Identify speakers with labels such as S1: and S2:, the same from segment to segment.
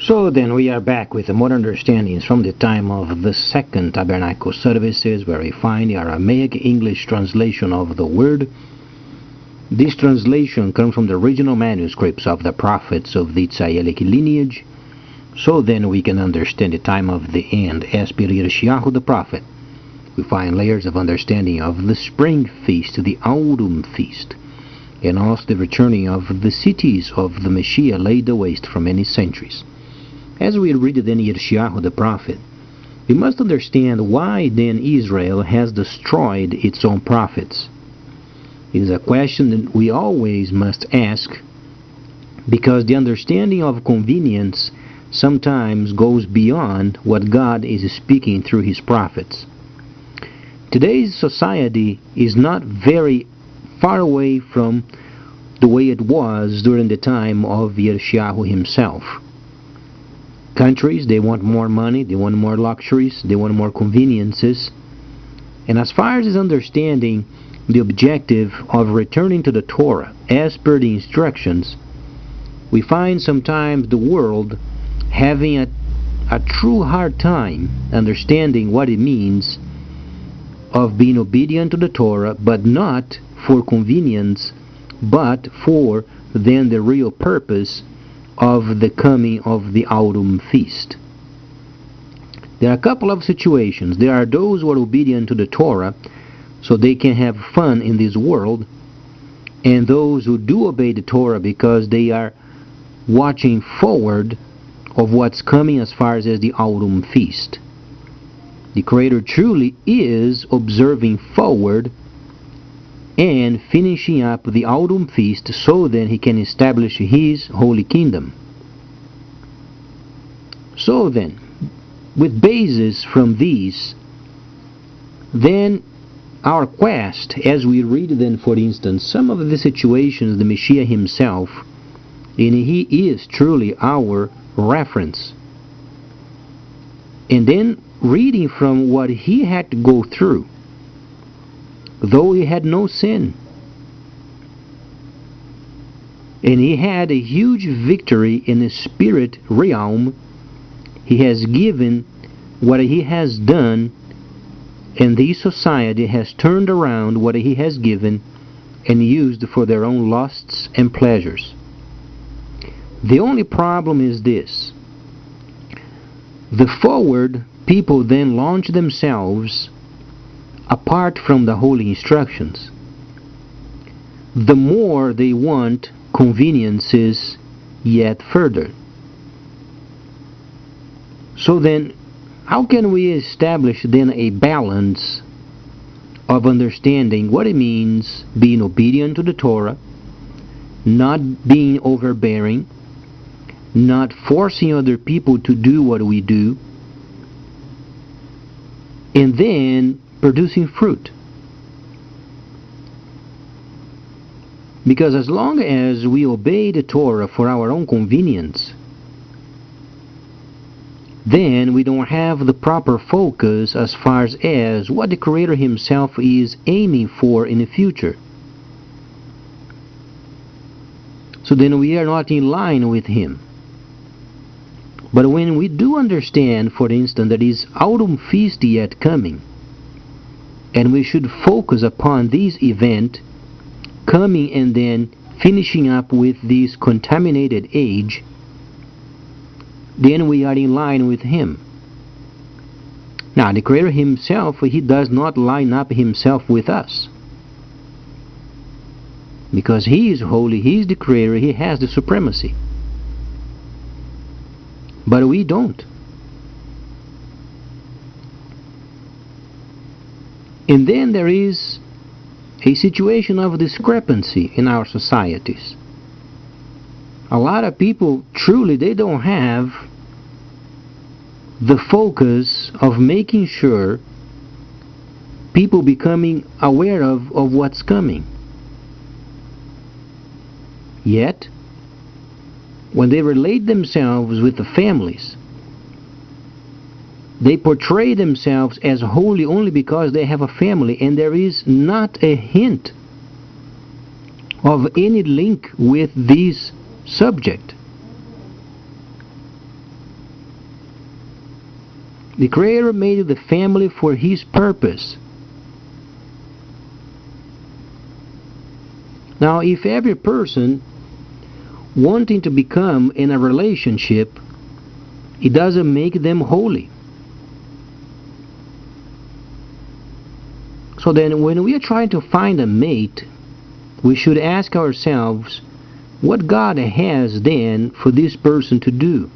S1: So then we are back with more understandings from the time of the second tabernacle services, where we find the Aramaic English translation of the word. This translation comes from the original manuscripts of the prophets of the Israelic lineage. So then we can understand the time of the end as per Shaul the prophet. We find layers of understanding of the spring feast, the autumn feast, and also the returning of the cities of the Messiah laid waste for many centuries. As we read it in Shaul the prophet, we must understand why then Israel has destroyed its own prophets. It is a question that we always must ask, because the understanding of convenience sometimes goes beyond what God is speaking through His prophets. Today's society is not very far away from the way it was during the time of Shaul himself. Countries, they want more money, they want more luxuries, they want more conveniences. And as far as his understanding the objective of returning to the Torah as per the instructions, we find sometimes the world having a true hard time understanding what it means of being obedient to the Torah, but not for convenience, but for then the real purpose of the coming of the autumn feast. There are a couple of situations. There are those who are obedient to the Torah so they can have fun in this world, and those who do obey the Torah because they are watching forward of what's coming as far as the autumn feast. The Creator truly is observing forward and finishing up the autumn feast so then He can establish His holy kingdom. So then, with basis from these, then our quest, as we read then, for instance, some of the situations the Messiah himself, and He is truly our reference. And then reading from what He had to go through, though He had no sin, and He had a huge victory in the spirit realm, He has given what He has done, and the society has turned around what He has given and used for their own lusts and pleasures. The only problem is this: the forward people then launch themselves apart from the holy instructions. The more they want conveniences yet further. So then, how can we establish then a balance of understanding what it means being obedient to the Torah, not being overbearing, not forcing other people to do what we do, and then producing fruit? Because as long as we obey the Torah for our own convenience, then we don't have the proper focus as far as what the Creator Himself is aiming for in the future. So then we are not in line with Him. But when we do understand, for instance, that is autumn feast yet coming, and we should focus upon this event coming and then finishing up with this contaminated age, then we are in line with Him. Now, the Creator Himself, He does not line up Himself with us, because He is holy, He is the Creator, He has the supremacy. But we don't. And then there is a situation of discrepancy in our societies. A lot of people truly, they don't have the focus of making sure people becoming aware of what's coming. Yet, when they relate themselves with the families, they portray themselves as holy only because they have a family, and there is not a hint of any link with this subject. The Creator made the family for His purpose. Now, if every person wanting to become in a relationship, it doesn't make them holy. So then when we are trying to find a mate, we should ask ourselves what God has then for this person to do.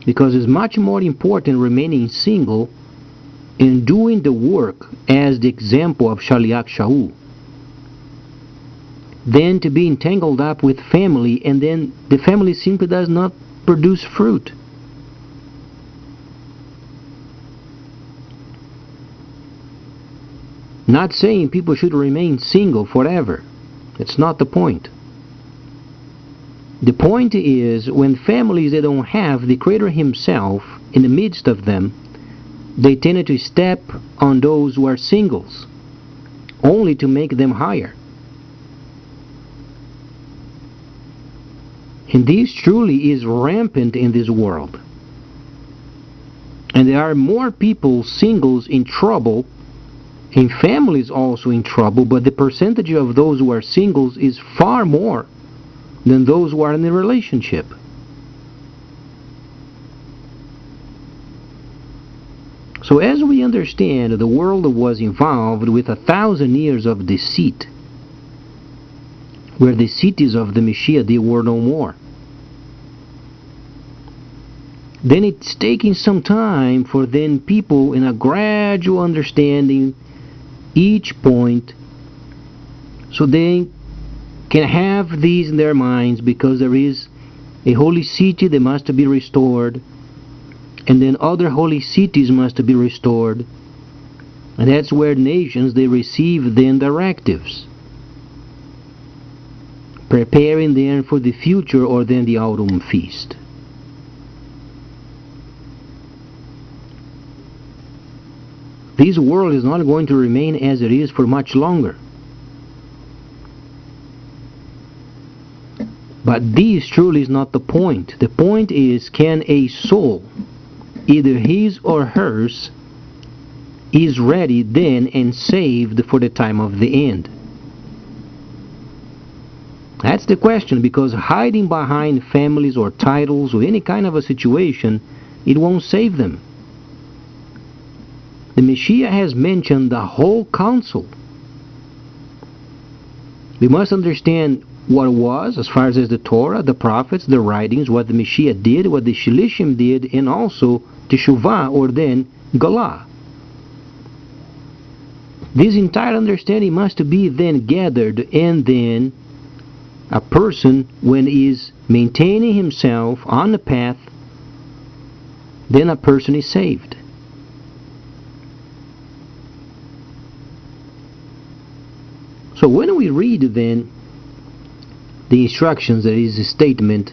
S1: Because it's much more important remaining single and doing the work as the example of shaliach Shaul than to be entangled up with family, and then the family simply does not produce fruit. Not saying people should remain single forever. It's not the point. The point is, when families they don't have the Creator Himself in the midst of them, they tend to step on those who are singles, only to make them higher. And this truly is rampant in this world. And there are more people, singles, in trouble, and families also in trouble, but the percentage of those who are singles is far more than those who are in a relationship. So as we understand, the world was involved with 1,000 years of deceit, where the cities of the Messiah they were no more. Then it's taking some time for then people in a gradual understanding each point, so they can have these in their minds, because there is a holy city that must be restored, and then other holy cities must be restored, and that's where nations they receive then directives, preparing them for the future or then the autumn feast. This world is not going to remain as it is for much longer. But this truly is not the point. The point is, can a soul, either his or hers, is ready then and saved for the time of the end? That's the question, because hiding behind families or titles or any kind of a situation, it won't save them. The Messiah has mentioned the whole counsel. We must understand what it was as far as the Torah, the prophets, the writings, what the Messiah did, what the Shilishim did, and also Teshuvah or then Galah. This entire understanding must be then gathered, and then a person, when he is maintaining himself on the path, then a person is saved. So when we read then the instructions, that is the statement,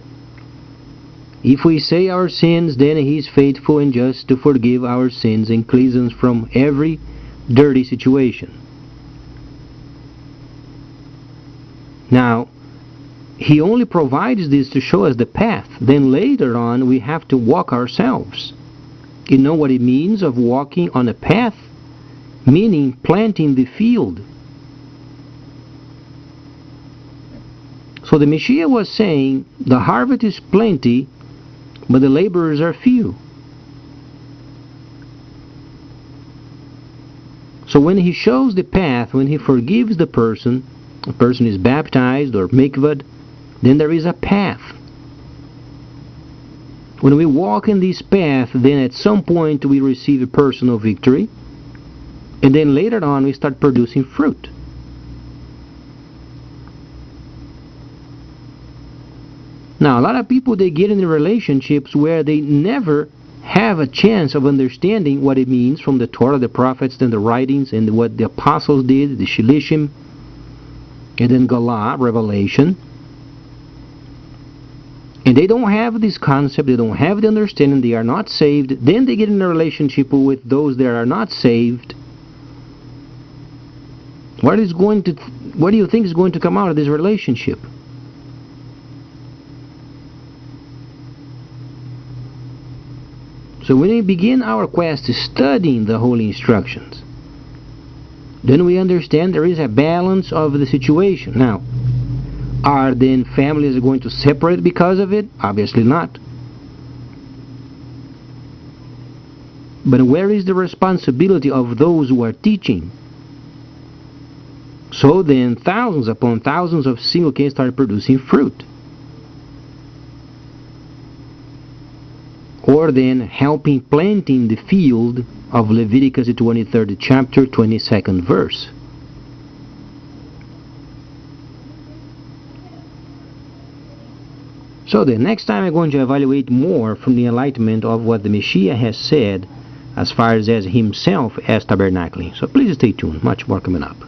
S1: if we say our sins, then He is faithful and just to forgive our sins and cleanse us from every dirty situation. Now, He only provides this to show us the path. Then later on we have to walk ourselves. You know what it means of walking on a path? Meaning planting the field. So the Messiah was saying, the harvest is plenty, but the laborers are few. So when He shows the path, when He forgives the person is baptized or mikvad, then there is a path. When we walk in this path, then at some point we receive a personal victory, and then later on we start producing fruit. Now, a lot of people, they get into relationships where they never have a chance of understanding what it means from the Torah, the prophets, and the writings, and what the apostles did, the Shilishim, and then Galah, Revelation. And they don't have this concept, they don't have the understanding, they are not saved. Then they get in a relationship with those that are not saved. What do you think is going to come out of this relationship? So when we begin our quest studying the holy instructions, then we understand there is a balance of the situation. Now, are then families going to separate because of it? Obviously not. But where is the responsibility of those who are teaching? So then thousands upon thousands of single cases start producing fruit. Or then helping planting the field of Leviticus 23rd chapter 22nd verse. So the next time I'm going to evaluate more from the enlightenment of what the Messiah has said as far as himself as tabernacling. So please stay tuned. Much more coming up.